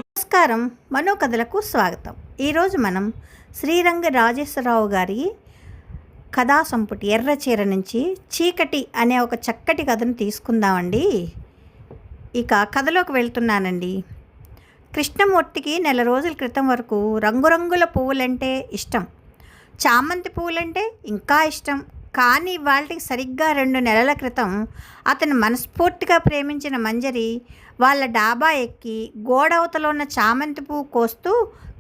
నమస్కారం. మనోకథలకు స్వాగతం. ఈరోజు మనం శ్రీరంగ రాజేశ్వరరావు గారి కథా సంపుటి ఎర్రచీర నుంచి చీకటి అనే ఒక చక్కటి కథను తీసుకుందామండి. ఇక కథలోకి వెళ్తున్నానండి. కృష్ణమూర్తికి నెల రోజుల క్రితం వరకు రంగురంగుల పువ్వులంటే ఇష్టం, చామంతి పువ్వులంటే ఇంకా ఇష్టం. కానీ వాళ్ళకి సరిగ్గా 2 నెలల క్రితం అతను మనస్ఫూర్తిగా ప్రేమించిన మంజరి వాళ్ళ డాబా ఎక్కి గోడవతలో ఉన్న చామంతి పువ్వు కోస్తూ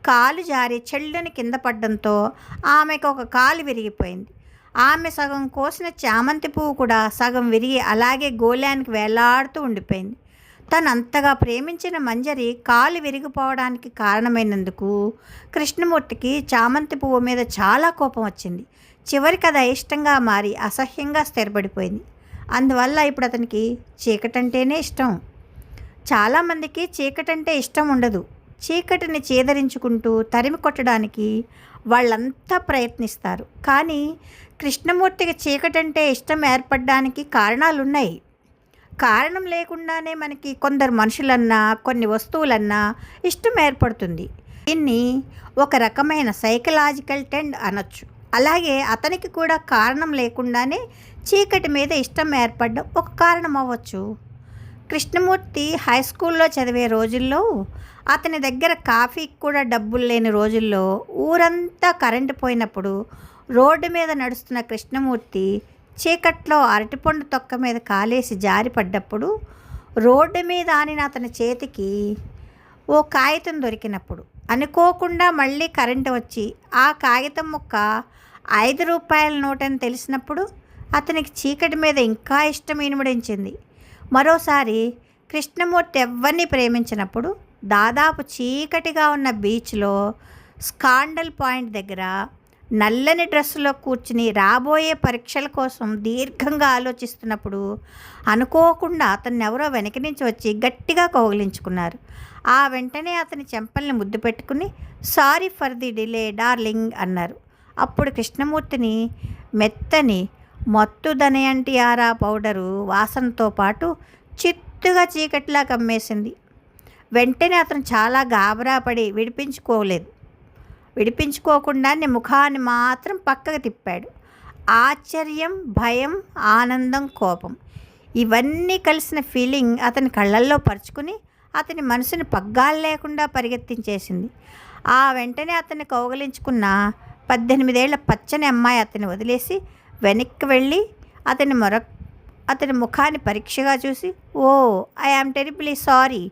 కాలు జారి చెల్లుని కింద పడడంతో ఆమెకు ఒక కాలు విరిగిపోయింది. ఆమె సగం కోసిన చామంతి పువ్వు కూడా సగం విరిగి అలాగే గోళానికి వేలాడుతూ ఉండిపోయింది. తను అంతగా ప్రేమించిన మంజరి కాలు విరిగిపోవడానికి కారణమైనందుకు కృష్ణమూర్తికి చామంతి పువ్వు మీద చాలా కోపం వచ్చింది. చివరికి అది అయిష్టంగా మారి అసహ్యంగా స్థిరపడిపోయింది. అందువల్ల ఇప్పుడు అతనికి చీకటంటేనే ఇష్టం. చాలామందికి చీకటంటే ఇష్టం ఉండదు. చీకటిని చేదరించుకుంటూ తరిమి కొట్టడానికి వాళ్ళంతా ప్రయత్నిస్తారు. కానీ కృష్ణమూర్తికి చీకటంటే ఇష్టం ఏర్పడడానికి కారణాలున్నాయి. కారణం లేకుండానే మనకి కొందరు మనుషులన్నా కొన్ని వస్తువులన్నా ఇష్టం ఏర్పడుతుంది. దీన్ని ఒక రకమైన సైకలాజికల్ ట్రెండ్ అనొచ్చు. అలాగే అతనికి కూడా కారణం లేకుండానే చీకటి మీద ఇష్టం ఏర్పడడం ఒక కారణం అవ్వచ్చు. కృష్ణమూర్తి హై స్కూల్లో చదివే రోజుల్లో, అతని దగ్గర కాఫీకి కూడా డబ్బులు లేని రోజుల్లో, ఊరంతా కరెంటు పోయినప్పుడు రోడ్డు మీద నడుస్తున్న కృష్ణమూర్తి చీకట్లో అరటిపండు తొక్క మీద కాలేసి జారిపడ్డప్పుడు, రోడ్డు మీద ఆనిన అతని చేతికి ఓ కాగితం దొరికినప్పుడు, అనుకోకుండా మళ్ళీ కరెంటు వచ్చి ఆ కాగితం ముక్క 5 రూపాయల నోటని తెలిసినప్పుడు అతనికి చీకటి మీద ఇంకా ఇష్టం ఇనుమడించింది. మరోసారి కృష్ణమూర్తి ఎవరిని ప్రేమించినప్పుడు దాదాపు చీకటిగా ఉన్న బీచ్లో స్కాండల్ పాయింట్ దగ్గర నల్లని డ్రెస్సులో కూర్చుని రాబోయే పరీక్షల కోసం దీర్ఘంగా ఆలోచిస్తున్నప్పుడు అనుకోకుండా అతన్ని ఎవరో వెనక నుంచి వచ్చి గట్టిగా కౌగిలించుకున్నారు. ఆ వెంటనే అతని చెంపల్ని ముద్దు పెట్టుకుని sorry for the delay darling అన్నారు. అప్పుడు కృష్ణమూర్తిని మెత్తని మత్తు దనయంటియారా పౌడరు వాసనతో పాటు చిత్తుగా చీకటిలా కమ్మేసింది. వెంటనే అతను చాలా గాబరా పడి విడిపించుకోకుండానే ముఖాన్ని మాత్రం పక్కకు తిప్పాడు. ఆశ్చర్యం, భయం, ఆనందం, కోపం ఇవన్నీ కలిసిన ఫీలింగ్ అతని కళ్ళల్లో పరుచుకుని అతని మనసుని పగ్గాలు లేకుండా పరిగెత్తించేసింది. ఆ వెంటనే అతన్ని కౌగలించుకున్న 18 ఏళ్ల పచ్చని అమ్మాయి అతన్ని వదిలేసి వెనక్కి వెళ్ళి అతని ముఖాన్ని పరీక్షగా చూసి ఓ ఐ యామ్ టెరిబ్లీ సారీ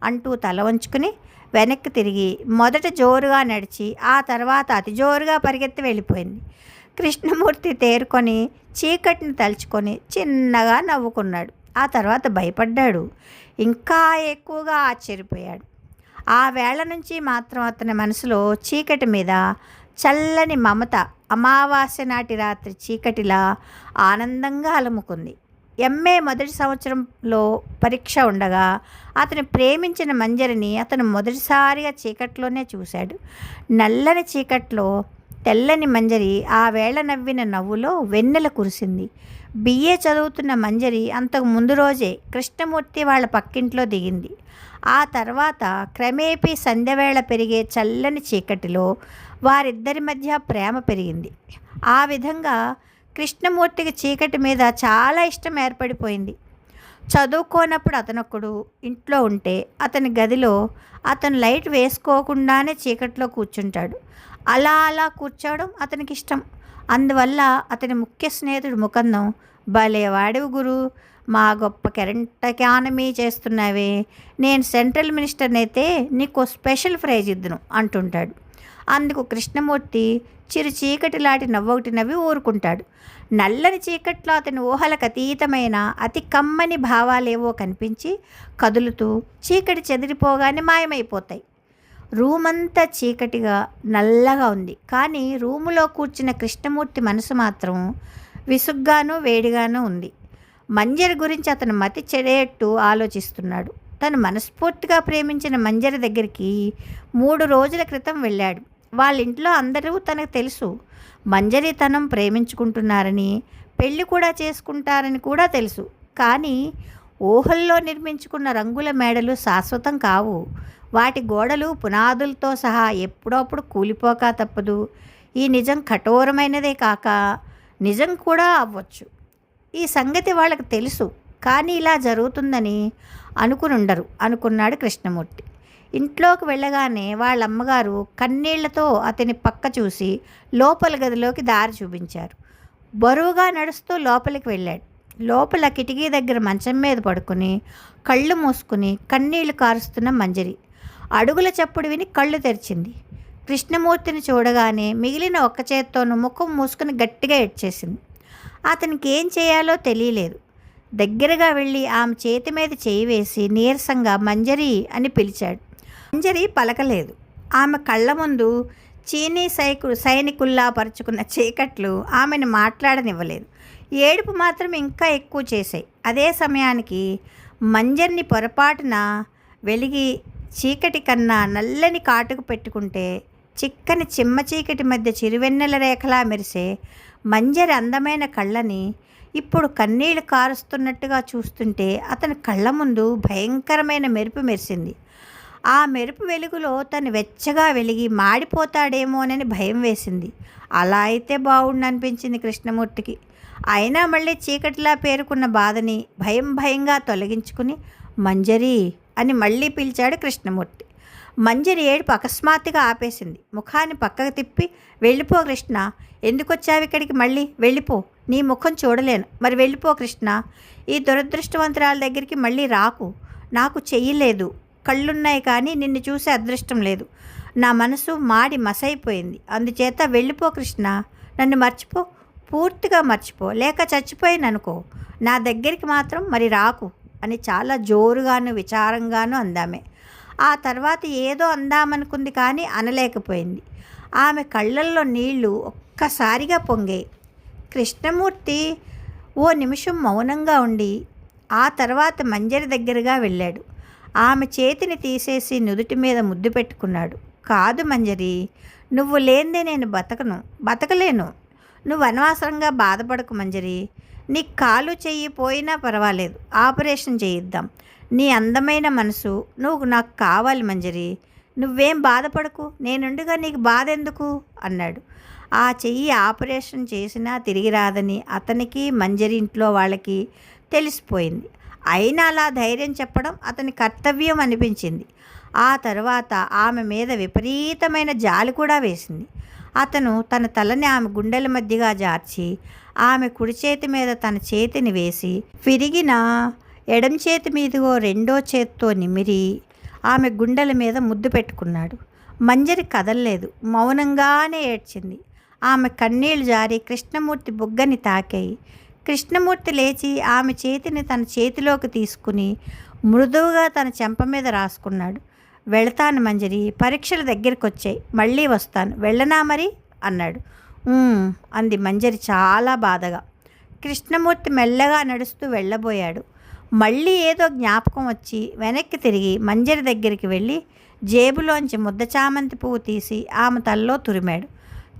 అంటూ తల వంచుకుని వెనక్కి తిరిగి మొదట జోరుగా నడిచి ఆ తర్వాత అతి జోరుగా పరిగెత్తి వెళ్ళిపోయింది. కృష్ణమూర్తి తేరుకొని చీకటిని తలుచుకొని చిన్నగా నవ్వుకున్నాడు. ఆ తర్వాత భయపడ్డాడు. ఇంకా ఎక్కువగా ఆశ్చర్యపోయాడు. ఆ వేళ నుంచి మాత్రం అతని మనసులో చీకటి మీద చల్లని మమత అమావాస్య నాటి రాత్రి చీకటిలా ఆనందంగా అలుముకుంది. ఎంఏ మొదటి సంవత్సరంలో పరీక్ష ఉండగా అతను ప్రేమించిన మంజరిని అతను మొదటిసారిగా చీకట్లోనే చూశాడు. నల్లని చీకట్లో తెల్లని మంజరి ఆ వేళ నవ్విన నవ్వులో వెన్నెల కురిసింది. బిఏ చదువుతున్న మంజరి అంతకు ముందు రోజే కృష్ణమూర్తి వాళ్ళ పక్కింట్లో దిగింది. ఆ తర్వాత క్రమేపీ సంధ్యవేళ పెరిగే చల్లని చీకటిలో వారిద్దరి మధ్య ప్రేమ పెరిగింది. ఆ విధంగా కృష్ణమూర్తికి చీకటి మీద చాలా ఇష్టం ఏర్పడిపోయింది. చదువుకోనప్పుడు అతనొక్కడు ఇంట్లో ఉంటే అతని గదిలో అతను లైట్ వేసుకోకుండానే చీకట్లో కూర్చుంటాడు. అలా కూర్చోవడం అతనికి ఇష్టం. అందువల్ల అతని ముఖ్య స్నేహితుడు ముకుందం భలే వాడివి గురు, మా గొప్ప కరెంట్ ఎకానమీ చేస్తున్నావే, నేను సెంట్రల్ మినిస్టర్ని అయితే నీకు స్పెషల్ ప్రైజ్ ఇద్దును అంటుంటాడు. అందుకు కృష్ణమూర్తి చిరు చీకటిలాంటి నవ్వొకటి నవ్వి ఊరుకుంటాడు. నల్లని చీకట్లో అతని ఊహలకు అతీతమైన అతి కమ్మని భావాలేవో కనిపించి కదులుతూ చీకటి చెదిరిపోగానే మాయమైపోతాయి. రూమంతా చీకటిగా నల్లగా ఉంది. కానీ రూములో కూర్చున్న కృష్ణమూర్తి మనసు మాత్రం విసుగ్గాను వేడిగాను ఉంది. మంజరి గురించి అతను మతి చెడేట్టు ఆలోచిస్తున్నాడు. తను మనస్ఫూర్తిగా ప్రేమించిన మంజరి దగ్గరికి 3 రోజుల క్రితం వెళ్ళాడు. వాళ్ళ ఇంట్లో అందరూ తనకు తెలుసు. మంజరి తనం ప్రేమించుకుంటున్నారని, పెళ్లి కూడా చేసుకుంటారని కూడా తెలుసు. కానీ ఊహల్లో నిర్మించుకున్న రంగుల మేడలు శాశ్వతం కావు. వాటి గోడలు పునాదులతో సహా ఎప్పుడప్పుడు కూలిపోక తప్పదు. ఈ నిజం కఠోరమైనదే కాక నిజం కూడా అవ్వచ్చు. ఈ సంగతి వాళ్ళకి తెలుసు, కానీ ఇలా జరుగుతుందని అనుకునుండరు అనుకున్నాడు కృష్ణమూర్తి. ఇంట్లోకి వెళ్ళగానే వాళ్ళమ్మగారు కన్నీళ్లతో అతని పక్క చూసి లోపల గదిలోకి దారి చూపించారు. బరువుగా నడుస్తూ లోపలికి వెళ్ళాడు. లోపల కిటికీ దగ్గర మంచం మీద పడుకుని కళ్ళు మూసుకుని కన్నీళ్లు కారుస్తున్న మంజరి అడుగుల చప్పుడు విని కళ్ళు తెరిచింది. కృష్ణమూర్తిని చూడగానే మిగిలిన ఒక్క చేత్తోనూ ముఖం మూసుకుని గట్టిగా ఏడ్చేసింది. అతనికి ఏం చేయాలో తెలియలేదు. దగ్గరగా వెళ్ళి ఆమె చేతి మీద చేయి వేసి నీరసంగా మంజరి అని పిలిచాడు. మంజరి పలకలేదు. ఆమె కళ్ళ ముందు చీనీ సైనికుల్లా పరుచుకున్న చీకట్లు ఆమెను మాట్లాడనివ్వలేదు. ఏడుపు మాత్రం ఇంకా ఎక్కువ చేశాయి. అదే సమయానికి మంజరిని పొరపాటున వెలిగి చీకటి కన్నా నల్లని కాటుకు పెట్టుకుంటే చిక్కని చిమ్మ చీకటి మధ్య చిరువెన్నెల రేఖలా మెరిసే మంజరి అందమైన కళ్ళని ఇప్పుడు కన్నీళ్లు కారుస్తున్నట్టుగా చూస్తుంటే అతని కళ్ళ ముందు భయంకరమైన మెరుపు మెరిసింది. ఆ మెరుపు వెలుగులో తను వెచ్చగా వెలిగి మాడిపోతాడేమోనని భయం వేసింది. అలా అయితే బాగుండనిపించింది కృష్ణమూర్తికి. అయినా మళ్ళీ చీకటిలా పేరుకున్న బాధని భయంగా తొలగించుకుని మంజరి అని మళ్ళీ పిలిచాడు కృష్ణమూర్తి. మంజరి ఏడుపు అకస్మాత్తుగా ఆపేసింది. ముఖాన్ని పక్కకు తిప్పి, వెళ్ళిపో కృష్ణ, ఎందుకొచ్చావు ఇక్కడికి? మళ్ళీ వెళ్ళిపో, నీ ముఖం చూడలేను. మరి వెళ్ళిపో కృష్ణ, ఈ దురదృష్టవంతురాల దగ్గరికి మళ్ళీ రాకు. నాకు చెయ్యలేదు, కళ్ళున్నాయి కానీ నిన్ను చూసే అదృష్టం లేదు. నా మనసు మాడి మసైపోయింది. అందుచేత వెళ్ళిపో కృష్ణ, నన్ను మర్చిపో, పూర్తిగా మర్చిపో, లేక చచ్చిపోయాననుకో. నా దగ్గరికి మాత్రం మరి రాకు అని చాలా జోరుగాను విచారంగాను అందామే. ఆ తర్వాత ఏదో అందామనుకుంది కానీ అనలేకపోయింది. ఆమె కళ్ళల్లో నీళ్లు ఒక్కసారిగా పొంగాయి. కృష్ణమూర్తి ఓ నిమిషం మౌనంగా ఉండి ఆ తర్వాత మంజరి దగ్గరగా వెళ్ళాడు. ఆమె చేతిని తీసేసి నుదుటి మీద ముద్దు పెట్టుకున్నాడు. కాదు మంజరి, నువ్వు లేనిదే నేను బతకలేను. నువ్వు అనవసరంగా బాధపడకు మంజరి. నీ కాలు చెయ్యి పోయినా పర్వాలేదు, ఆపరేషన్ చేయిద్దాం. నీ అందమైన మనసు నువ్వు నాకు కావాలి మంజరి. నువ్వేం బాధపడకు, నేనుండగా నీకు బాధ ఎందుకు అన్నాడు. ఆ చెయ్యి ఆపరేషన్ చేసినా తిరిగి రాదని అతనికి మంజరి ఇంట్లో వాళ్ళకి తెలిసిపోయింది. అయినా అలా ధైర్యం చెప్పడం అతని కర్తవ్యం అనిపించింది. ఆ తర్వాత ఆమె మీద విపరీతమైన జాలి కూడా వేసింది. అతను తన తలని ఆమె గుండెల మధ్యగా జార్చి ఆమె కుడి చేతి మీద తన చేతిని వేసి విరిగిన ఎడం చేతి మీదుగో రెండో చేత్తో నిమిరి ఆమె గుండెల మీద ముద్దు పెట్టుకున్నాడు. మంజరి కదల్లేదు, మౌనంగానే ఏడ్చింది. ఆమె కన్నీళ్లు జారి కృష్ణమూర్తి బుగ్గని తాకాయి. కృష్ణమూర్తి లేచి ఆమె చేతిని తన చేతిలోకి తీసుకుని మృదువుగా తన చెంప మీద రాసుకున్నాడు. వెళతాను మంజరి, పరీక్షల దగ్గరికి వచ్చాయి, మళ్ళీ వస్తాను, వెళ్ళనా మరి అన్నాడు. అంది మంజరి చాలా బాధగా. కృష్ణమూర్తి మెల్లగా నడుస్తూ వెళ్ళబోయాడు. మళ్ళీ ఏదో జ్ఞాపకం వచ్చి వెనక్కి తిరిగి మంజరి దగ్గరికి వెళ్ళి జేబులోంచి ముద్ద చామంతి పువ్వు తీసి ఆమె తల్లో తురిమాడు.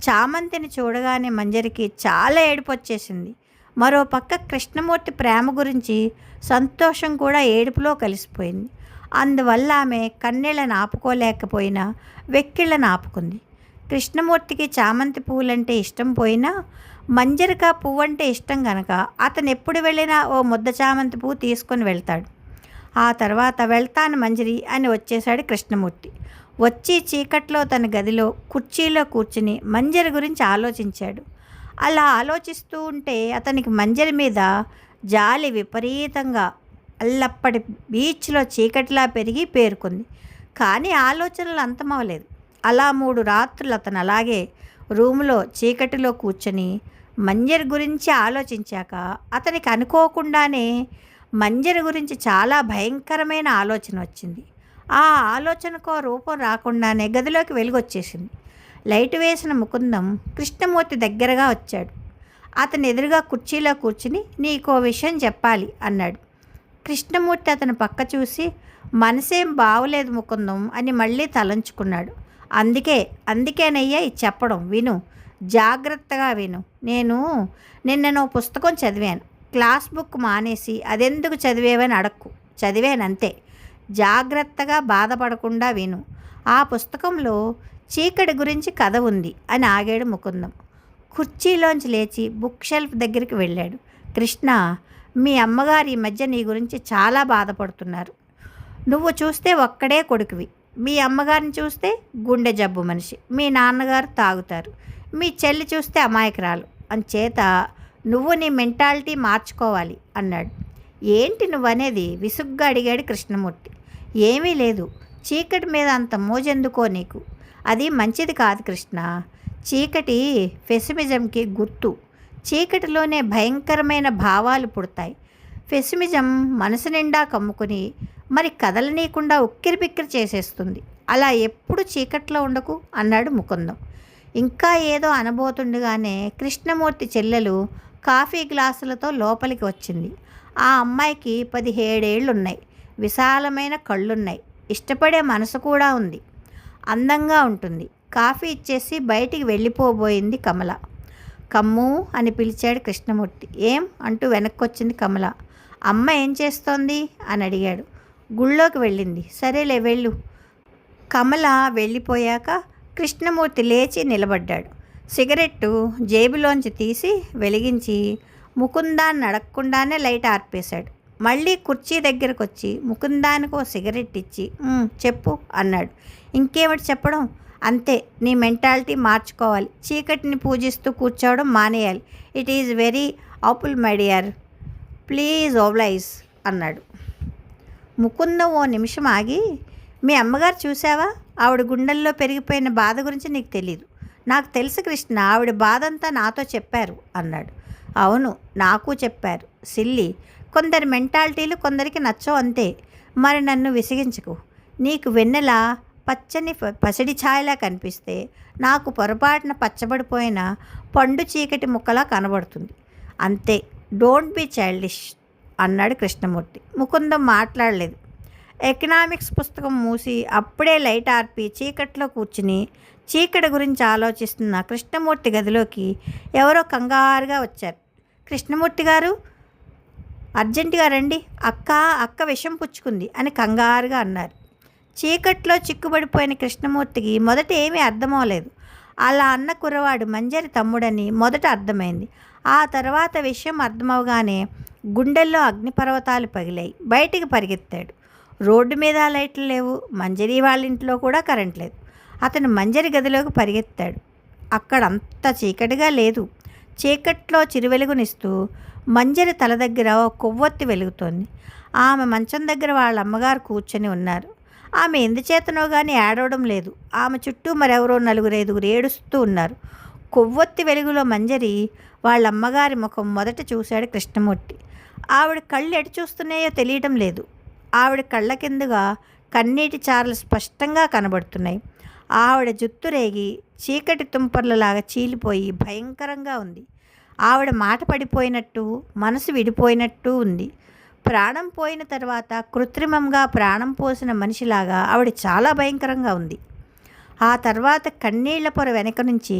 చామంతిని చూడగానే మంజరికి చాలా ఏడుపు వచ్చేసింది. మరో పక్క కృష్ణమూర్తి ప్రేమ గురించి సంతోషం కూడా ఏడుపులో కలిసిపోయింది. అందువల్ల ఆమె కన్నీళ్ళను ఆపుకోలేకపోయినా వెక్కిళ్ళను ఆపుకుంది. కృష్ణమూర్తికి చామంతి పువ్వులంటే ఇష్టం పోయినా మంజరికి ఆ పువ్వు అంటే ఇష్టం కనుక అతను ఎప్పుడు వెళ్ళినా ఓ ముద్ద చామంతి పువ్వు తీసుకొని వెళ్తాడు. ఆ తర్వాత వెళ్తాను మంజరి అని వచ్చేశాడు కృష్ణమూర్తి. వచ్చి చీకట్లో తన గదిలో కుర్చీలో కూర్చుని మంజరి గురించి ఆలోచించాడు. అలా ఆలోచిస్తూ ఉంటే అతనికి మంజరి మీద జాలి విపరీతంగా అల్లప్పటి బీచ్లో చీకటిలా పెరిగి పేరుకుంది. కానీ ఆలోచనలు అంతమవలేదు. అలా 3 రాత్రులు అతను అలాగే రూములో చీకటిలో కూర్చొని మంజరి గురించి ఆలోచించాక అతనికి అనుకోకుండానే మంజరి గురించి చాలా భయంకరమైన ఆలోచన వచ్చింది. ఆ ఆలోచనకో రూపం రాకుండానే గదిలోకి వెలుగొచ్చేసింది. లైట్ వేసిన ముకుందం కృష్ణమూర్తి దగ్గరగా వచ్చాడు. అతను ఎదురుగా కుర్చీలో కూర్చుని నీకో విషయం చెప్పాలి అన్నాడు. కృష్ణమూర్తి అతను పక్క చూసి మనసేం బావులేదు ముకుందం అని మళ్ళీ తలంచుకున్నాడు. అందుకేనయ్యా ఇది చెప్పడం, విను, జాగ్రత్తగా విను. నిన్న పుస్తకం చదివాను. క్లాస్ బుక్ మానేసి అదెందుకు చదివేవని అడక్కు. చదివేనంతే. జాగ్రత్తగా బాధపడకుండా విను. ఆ పుస్తకంలో చీకటి గురించి కథ ఉంది అని ఆగాడు ముకుందం. కుర్చీలోంచి లేచి బుక్ షెల్ఫ్ దగ్గరికి వెళ్ళాడు. కృష్ణ, మీ అమ్మగారు ఈ మధ్య నీ గురించి చాలా బాధపడుతున్నారు. నువ్వు చూస్తే ఒక్కడే కొడుకువి. మీ అమ్మగారిని చూస్తే గుండె జబ్బు మనిషి. మీ నాన్నగారు తాగుతారు. మీ చెల్లి చూస్తే అమాయకురాలు. అంచేత నువ్వు నీ మెంటాలిటీ మార్చుకోవాలి అన్నాడు. ఏంటి నువ్వనేది? విసుగ్గా అడిగాడు కృష్ణమూర్తి. ఏమీ లేదు. చీకటి మీద అంత మోజెందుకో నీకు? అది మంచిది కాదు కృష్ణ. చీకటి పెసిమిజంకి గుర్తు. చీకటిలోనే భయంకరమైన భావాలు పుడతాయి. పెసిమిజం మనసు నిండా కమ్ముకుని మరి కదలనీయకుండా ఉక్కిరిపిక్కిరి చేసేస్తుంది. అలా ఎప్పుడు చీకట్లో ఉండకు అన్నాడు ముకుందం. ఇంకా ఏదో అనబోతుండగానే కృష్ణమూర్తి చెల్లెలు కాఫీ గ్లాసులతో లోపలికి వచ్చింది. ఆ అమ్మాయికి 17 ఏళ్ళున్నాయి. విశాలమైన కళ్ళున్నాయి. ఇష్టపడే మనసు కూడా ఉంది. అందంగా ఉంటుంది. కాఫీ ఇచ్చేసి బయటికి వెళ్ళిపోబోయింది కమల. కమ్ము అని పిలిచాడు కృష్ణమూర్తి. ఏం అంటూ వెనక్కొచ్చింది కమల. అమ్మ ఏం చేస్తోంది అని అడిగాడు. గుళ్ళోకి వెళ్ళింది. సరేలే వెళ్ళు. కమల వెళ్ళిపోయాక కృష్ణమూర్తి లేచి నిలబడ్డాడు. సిగరెట్టు జేబులోంచి తీసి వెలిగించి ముకుందాన్ని అడగకుండానే లైట్ ఆర్పేశాడు. మళ్ళీ కుర్చీ దగ్గరకు వచ్చి ముకుందానికి ఓ సిగరెట్ ఇచ్చి చెప్పు అన్నాడు. ఇంకేమిటి చెప్పడం? అంతే, నీ మెంటాలిటీ మార్చుకోవాలి. చీకటిని పూజిస్తూ కూర్చోవడం మానేయాలి. It is very awful my dear, please oblige అన్నాడు. ముకుందం ఓ నిమిషం ఆగి, మీ అమ్మగారు చూసావా? ఆవిడ గుండెల్లో పెరిగిపోయిన బాధ గురించి నీకు తెలీదు. నాకు తెలుసు కృష్ణ, ఆవిడ బాధంతా నాతో చెప్పారు అన్నాడు. అవును, నాకు చెప్పారు. సిల్లి, కొందరి మెంటాలిటీలు కొందరికి నచ్చవు అంతే. మరి నన్ను విసిగించకు. నీకు వెన్నెల పచ్చని పసిడి ఛాయలా కనిపిస్తే నాకు పొరపాటున పచ్చబడిపోయిన పండు చీకటి ముక్కలా కనబడుతుంది. అంతే. డోంట్ బీ చైల్డిష్ అన్నాడు కృష్ణమూర్తి. ముకుందం మాట్లాడలేదు. ఎకనామిక్స్ పుస్తకం మూసి అప్పుడే లైట్ ఆర్పి చీకట్లో కూర్చుని చీకటి గురించి ఆలోచిస్తున్న కృష్ణమూర్తి గదిలోకి ఎవరో కంగారుగా వచ్చారు. కృష్ణమూర్తి గారు, అర్జెంటుగా రండి. అక్క విషం పుచ్చుకుంది అని కంగారుగా అన్నారు. చీకట్లో చిక్కుబడిపోయిన కృష్ణమూర్తికి మొదట ఏమీ అర్థమవలేదు. అలా అన్న కుర్రవాడు మంజరి తమ్ముడని మొదట అర్థమైంది. ఆ తర్వాత విషయం అర్థమవగానే గుండెల్లో అగ్నిపర్వతాలు పగిలాయి. బయటికి పరిగెత్తాడు. రోడ్డు మీద లైట్లు లేవు. మంజరి వాళ్ళ ఇంట్లో కూడా కరెంట్ లేదు. అతను మంజరి గదిలోకి పరిగెత్తాడు. అక్కడ అంత చీకటిగా లేదు. చీకట్లో చిరువెలుగునిస్తూ మంజరి తల దగ్గర ఓ కొవ్వొత్తి వెలుగుతోంది. ఆమె మంచం దగ్గర వాళ్ళ అమ్మగారు కూర్చొని ఉన్నారు. ఆమె ఎందుచేతనో కానీ ఏడవడం లేదు. ఆమె చుట్టూ మరెవరో 4-5 ఏడుస్తూ ఉన్నారు. కొవ్వొత్తి వెలుగులో మంజరి వాళ్ళ అమ్మగారి ముఖం మొదట చూశాడు కృష్ణమూర్తి. ఆవిడ కళ్ళు ఎటు చూస్తున్నాయో తెలియటం లేదు. ఆవిడ కళ్ళ కిందుగా కన్నీటి చారలు స్పష్టంగా కనబడుతున్నాయి. ఆవిడ జుత్తు రేగి చీకటి తుంపర్లలాగా చీలిపోయి భయంకరంగా ఉంది. ఆవిడ మాట పడిపోయినట్టు, మనసు విడిపోయినట్టు ఉంది. ప్రాణం పోయిన తర్వాత కృత్రిమంగా ప్రాణం పోసిన మనిషిలాగా ఆవిడ చాలా భయంకరంగా ఉంది. ఆ తర్వాత కన్నీళ్ల పొర వెనక నుంచి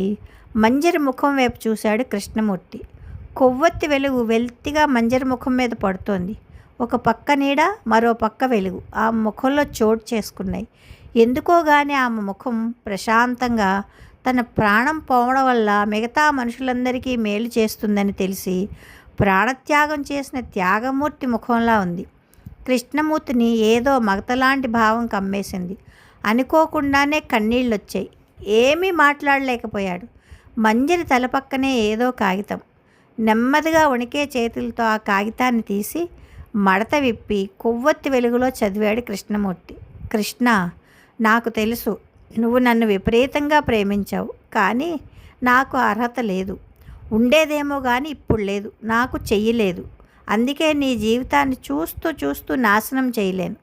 మంజరి ముఖం వైపు చూశాడు కృష్ణమూర్తి. కొవ్వొత్తి వెలుగు వెల్తిగా మంజరి ముఖం మీద పడుతోంది. ఒక పక్క నీడ, మరో పక్క వెలుగు ఆమె ముఖంలో చోటు చేసుకున్నాయి. ఎందుకో గాని ఆమె ముఖం ప్రశాంతంగా, తన ప్రాణం పోవడం వల్ల మిగతా మనుషులందరికీ మేలు చేస్తుందని తెలిసి ప్రాణత్యాగం చేసిన త్యాగమూర్తి ముఖంలా ఉంది. కృష్ణమూర్తిని ఏదో మగతలాంటి భావం కమ్మేసింది. అనుకోకుండానే కన్నీళ్ళొచ్చాయి. ఏమీ మాట్లాడలేకపోయాడు. మంజరి తల పక్కనే ఏదో కాగితం. నెమ్మదిగా వణికే చేతులతో ఆ కాగితాన్ని తీసి మడత విప్పి కొవ్వొత్తి వెలుగులో చదివాడు కృష్ణమూర్తి. కృష్ణ, నాకు తెలుసు నువ్వు నన్ను విపరీతంగా ప్రేమించావు. కానీ నాకు అర్హత లేదు. ఉండేదేమో కానీ ఇప్పుడు లేదు. నాకు చెయ్యలేదు. అందుకే నీ జీవితాన్ని చూస్తూ చూస్తూ నాశనం చేయలేను.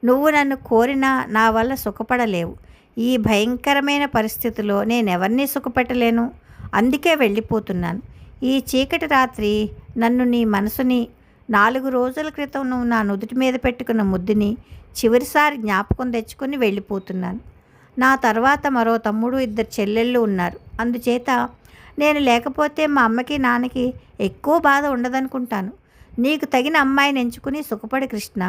నువ్వు నన్ను కోరినా నా వల్ల సుఖపడలేవు. ఈ భయంకరమైన పరిస్థితిలో నేనెవరినీ సుఖపెట్టలేను. అందుకే వెళ్ళిపోతున్నాను. ఈ చీకటి రాత్రి నన్ను, నీ మనసుని, 4 రోజుల క్రితం నువ్వు నా నుదుటి మీద పెట్టుకున్న ముద్దుని చివరిసారి జ్ఞాపకం తెచ్చుకొని వెళ్ళిపోతున్నాను. నా తర్వాత మరో తమ్ముడు, 2 చెల్లెళ్ళు ఉన్నారు. అందుచేత నేను లేకపోతే మా అమ్మకి నాన్నకి ఎక్కువ బాధ ఉండదనుకుంటాను. నీకు తగిన అమ్మాయిని ఎంచుకుని సుఖపడు కృష్ణ.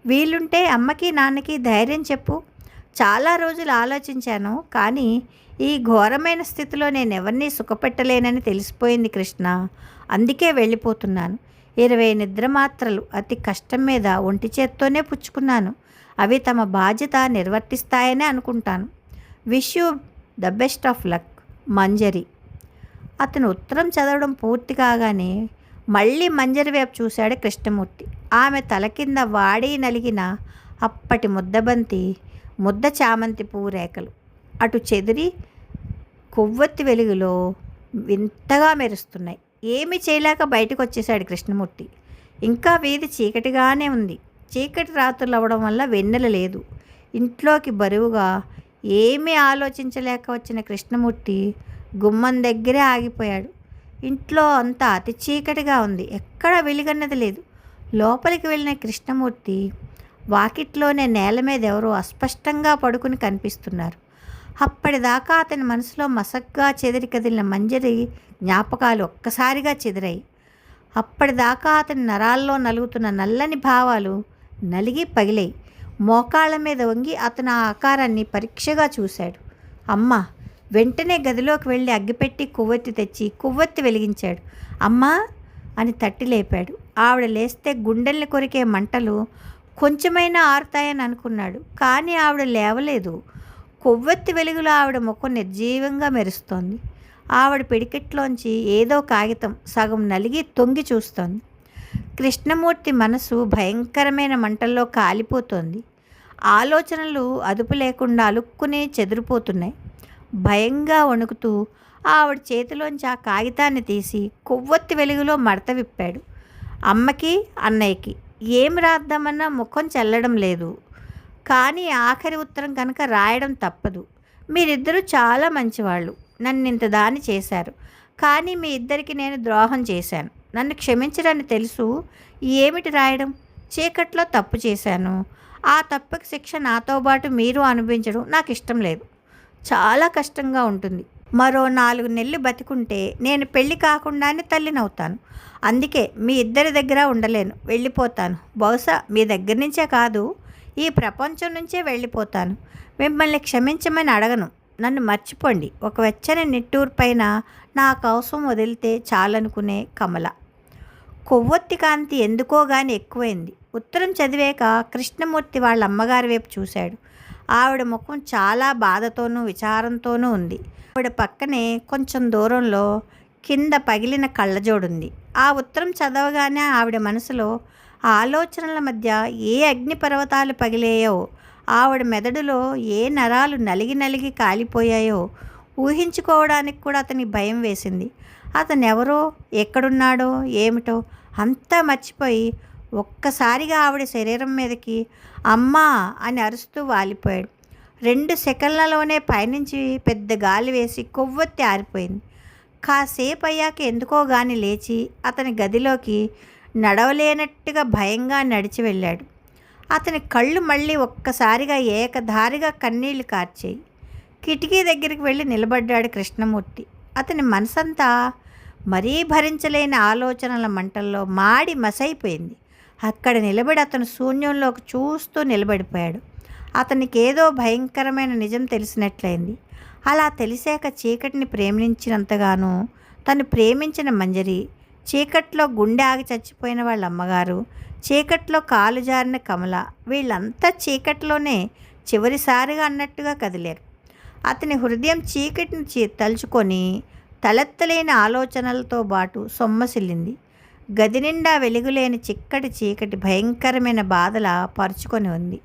వీలుంటే అమ్మకి నాన్నకి ధైర్యం చెప్పు. చాలా రోజులు ఆలోచించాను, కానీ ఈ ఘోరమైన స్థితిలో నేను ఎవరినీ సుఖపెట్టలేనని తెలిసిపోయింది కృష్ణ. అందుకే వెళ్ళిపోతున్నాను. 20 నిద్రమాత్రలు అతి కష్టం మీద ఒంటి చేత్తోనే పుచ్చుకున్నాను. అవి తమ బాధ్యత నిర్వర్తిస్తాయనే అనుకుంటాను. Wish you the best of luck, Manjari. అతను ఉత్తరం చదవడం పూర్తి కాగానే మళ్ళీ మంజరి వైపు చూశాడు కృష్ణమూర్తి. ఆమె తల కింద వాడి నలిగిన అప్పటి ముద్ద చామంతి పువ్వు రేఖలు అటు చెదిరి కొవ్వొత్తి వెలుగులో వింతగా మెరుస్తున్నాయి. ఏమీ చేయలేక బయటకు వచ్చేశాడు కృష్ణమూర్తి. ఇంకా వీధి చీకటిగానే ఉంది. చీకటి రాత్రులు అవ్వడం వల్ల వెన్నెల లేదు. ఇంట్లోకి బరువుగా ఏమీ ఆలోచించలేక వచ్చిన కృష్ణమూర్తి గుమ్మం దగ్గరే ఆగిపోయాడు. ఇంట్లో అంతా అతి చీకటిగా ఉంది. ఎక్కడా వెలుగన్నది లేదు. లోపలికి వెళ్ళిన కృష్ణమూర్తి వాకిట్లోనే నేల మీద ఎవరో అస్పష్టంగా పడుకుని కనిపిస్తున్నారు. అప్పటిదాకా అతని మనసులో మసగ్గా చెదిరి కదిలిన మంజరి జ్ఞాపకాలు ఒక్కసారిగా చెదిరాయి. అప్పటిదాకా అతని నరాల్లో నలుగుతున్న నల్లని భావాలు నలిగి పగిలాయి. మోకాళ్ళ మీద వంగి అతను ఆ ఆకారాన్ని పరీక్షగా చూశాడు. అమ్మ! వెంటనే గదిలోకి వెళ్ళి అగ్గిపెట్టి కొవ్వొత్తి తెచ్చి కొవ్వొత్తి వెలిగించాడు. అమ్మా అని తట్టి లేపాడు. ఆవిడ లేస్తే గుండెల్ని కొరికే మంటలు కొంచెమైనా ఆరుతాయని అనుకున్నాడు. కానీ ఆవిడ లేవలేదు. కొవ్వొత్తి వెలుగులో ఆవిడ ముఖం నిర్జీవంగా మెరుస్తోంది. ఆవిడ పిడికిట్లోంచి ఏదో కాగితం సగం నలిగి తొంగి చూస్తోంది. కృష్ణమూర్తి మనసు భయంకరమైన మంటల్లో కాలిపోతోంది. ఆలోచనలు అదుపు లేకుండా అలుక్కుని చెదిరిపోతున్నాయి. భయంగా వణుకుతూ ఆవిడ చేతిలోంచి ఆ కాగితాన్ని తీసి కొవ్వొత్తి వెలుగులో మడత విప్పాడు. అమ్మకి అన్నయ్యకి ఏం రాద్దామన్నా ముఖం చెల్లడం లేదు. కానీ ఆఖరి ఉత్తరం కనుక రాయడం తప్పదు. మీరిద్దరూ చాలా మంచివాళ్ళు. నన్ను ఇంత దాని చేశారు. కానీ మీ ఇద్దరికి నేను ద్రోహం చేశాను. నన్ను క్షమించరని తెలుసు. ఏమిటి రాయడం? చీకట్లో తప్పు చేశాను. ఆ తప్పుకి శిక్ష నాతో పాటు మీరు అనుభవించడం నాకు ఇష్టం లేదు. చాలా కష్టంగా ఉంటుంది. మరో 4 నెలలు బతికుంటే నేను పెళ్ళి కాకుండానే తల్లినవుతాను. అందుకే మీ ఇద్దరి దగ్గర ఉండలేను. వెళ్ళిపోతాను. బహుశా మీ దగ్గర నుంచే కాదు, ఈ ప్రపంచం నుంచే వెళ్ళిపోతాను. మిమ్మల్ని క్షమించమని అడగను. నన్ను మర్చిపోండి. ఒక వెచ్చని నిట్టూరు పైన నా కోసం వదిలితే చాలనుకునే కమల. కొవ్వొత్తి కాంతి ఎందుకో గాని ఎక్కువైంది. ఉత్తరం చదివాక కృష్ణమూర్తి వాళ్ళ అమ్మగారి వైపు చూశాడు. ఆవిడ ముఖం చాలా బాధతోనూ విచారంతోనూ ఉంది. ఆవిడ పక్కనే కొంచెం దూరంలో కింద పగిలిన కళ్ళజోడుంది. ఆ ఉత్తరం చదవగానే ఆవిడ మనసులో ఆలోచనల మధ్య ఏ అగ్నిపర్వతాలు పగిలేయో, ఆవిడ మెదడులో ఏ నరాలు నలిగి కాలిపోయాయో ఊహించుకోవడానికి కూడా అతనికి భయం వేసింది. అతను ఎవరో, ఎక్కడున్నాడో, ఏమిటో అంతా మర్చిపోయి ఒక్కసారిగా ఆవిడ శరీరం మీదకి అమ్మా అని అరుస్తూ వాలిపోయాడు. 2 సెకన్లలోనే పైనుంచి పెద్ద గాలి వేసి కొవ్వొత్తి ఆరిపోయింది. కాసేపు అయ్యాక ఎందుకో గాని లేచి అతని గదిలోకి నడవలేనట్టుగా భయంగా నడిచి వెళ్ళాడు. అతని కళ్ళు మళ్ళీ ఒక్కసారిగా ఏకధారిగా కన్నీళ్లు కార్చాయి. కిటికీ దగ్గరికి వెళ్ళి నిలబడ్డాడు కృష్ణమూర్తి. అతని మనసంతా మరీ భరించలేని ఆలోచనల మంటల్లో మాడి మసైపోయింది. అక్కడ నిలబడి అతను శూన్యంలోకి చూస్తూ నిలబడిపోయాడు. అతనికి ఏదో భయంకరమైన నిజం తెలిసినట్లయింది. అలా తెలిసాక చీకటిని ప్రేమించినంతగానో తను ప్రేమించిన మంజరి, చీకట్లో గుండె ఆగి చచ్చిపోయిన వాళ్ళ అమ్మగారు, చీకట్లో కాలు జారిన కమల, వీళ్ళంతా చీకట్లోనే చివరిసారిగా అన్నట్టుగా కదిలారు. అతని హృదయం చీకటిని తలుచుకొని తలెత్తలేని ఆలోచనలతో పాటు సొమ్మసిల్లింది. గది నిండా వెలుగులేని చిక్కటి చీకటి భయంకరమైన బాధల పరుచుకొని ఉంది.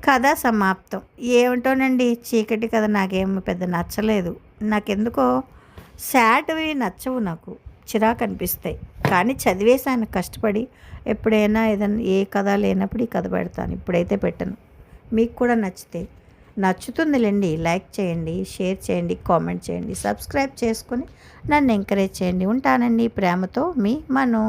కథ సమాప్తం. ఏమిటోనండి, చీకటి కథ నాకేమో పెద్ద నచ్చలేదు. నాకెందుకో సాడ్వి నచ్చవు, నాకు చిరాకు అనిపిస్తాయి. కానీ చదివేశాను కష్టపడి. ఎప్పుడైనా ఏదైనా ఏ కథ లేనప్పుడు ఈ కథ పెడతాను. ఇప్పుడైతే పెట్టను. మీకు కూడా నచ్చుతుందిలేండి. లైక్ చేయండి, షేర్ చేయండి, కామెంట్ చేయండి, సబ్స్క్రైబ్ చేసుకొని నన్ను ఎంకరేజ్ చేయండి. ఉంటానండి. ప్రేమతో మీ మను.